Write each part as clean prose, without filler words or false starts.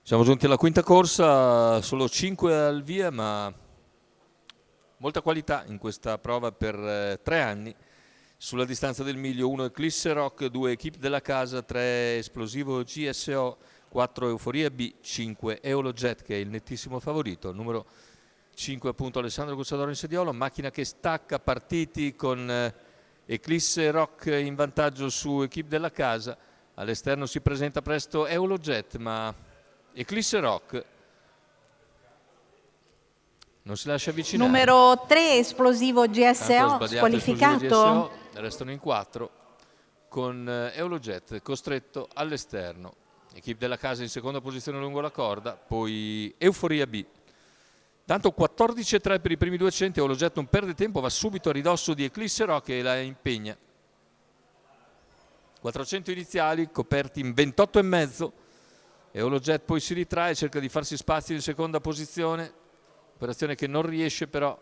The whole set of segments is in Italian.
Siamo giunti alla quinta corsa, solo 5 al via, ma molta qualità in questa prova per 3 anni. Sulla distanza del miglio 1 Eclisse Rock, 2 Equipe della Casa, 3 Esplosivo GSO, 4 Euforia B, 5 Eolojet che è il nettissimo favorito, numero 5 appunto Alessandro Gussadoro in sediolo, macchina che stacca, partiti con Eclisse Rock in vantaggio su Equipe della Casa. All'esterno si presenta presto Eolojet, ma Eclisse Rock non si lascia avvicinare. Numero 3 Esplosivo GSO squalificato. GSO, restano in 4 con Eolojet costretto all'esterno. Equipe della Casa in seconda posizione lungo la corda, poi Euforia B. Tanto 14,3 per i primi 200, Eolojet non perde tempo, va subito a ridosso di Eclisse Rock e la impegna. 400 iniziali coperti in 28,5. Eolojet poi si ritrae, cerca di farsi spazio in seconda posizione, operazione che non riesce però,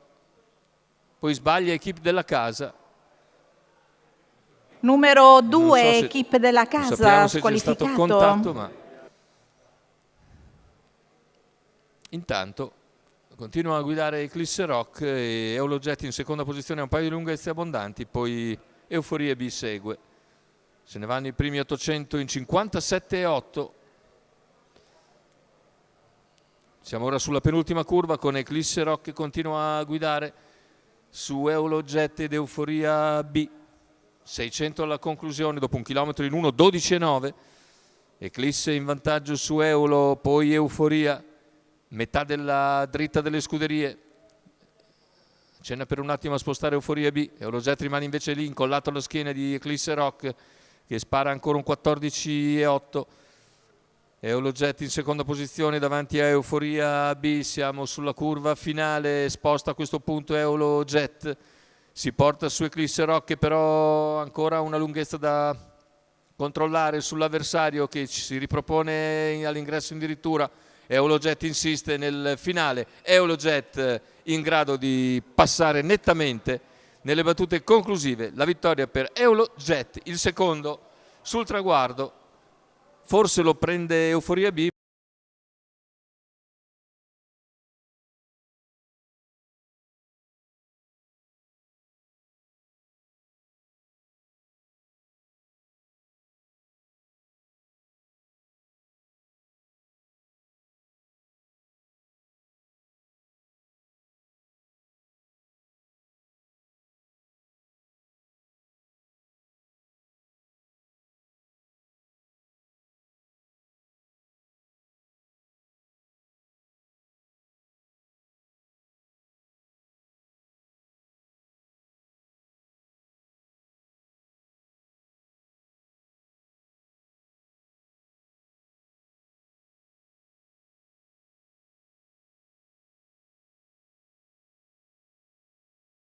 poi sbaglia Equipe della Casa. Numero 2 Equipe della Casa sappiamo se squalificato. c'è stato contatto, ma intanto continua a guidare Eclisse Rock e Eolojet in seconda posizione a un paio di lunghezze abbondanti, poi Euforia B segue. Se ne vanno i primi 800 in 57,8. Siamo ora sulla penultima curva con Eclisse Rock che continua a guidare su Eolojet ed Euforia B. 600 alla conclusione dopo 1 chilometro in 1, 12,9. Eclisse in vantaggio su Eolo, poi Euforia, metà della dritta delle scuderie. Cenna per un attimo a spostare Euforia B. Eolojet rimane invece lì incollato alla schiena di Eclisse Rock che spara ancora un 14,8. Eolojet in seconda posizione davanti a Euforia B. Siamo sulla curva finale, sposta a questo punto Eolojet, si porta su Eclisse Rock che però ancora ha una lunghezza da controllare sull'avversario che si ripropone all'ingresso addirittura. Eolojet insiste nel finale, Eolojet in grado di passare nettamente nelle battute conclusive. La vittoria per Eolojet, il secondo sul traguardo. Forse lo prende Euforia B.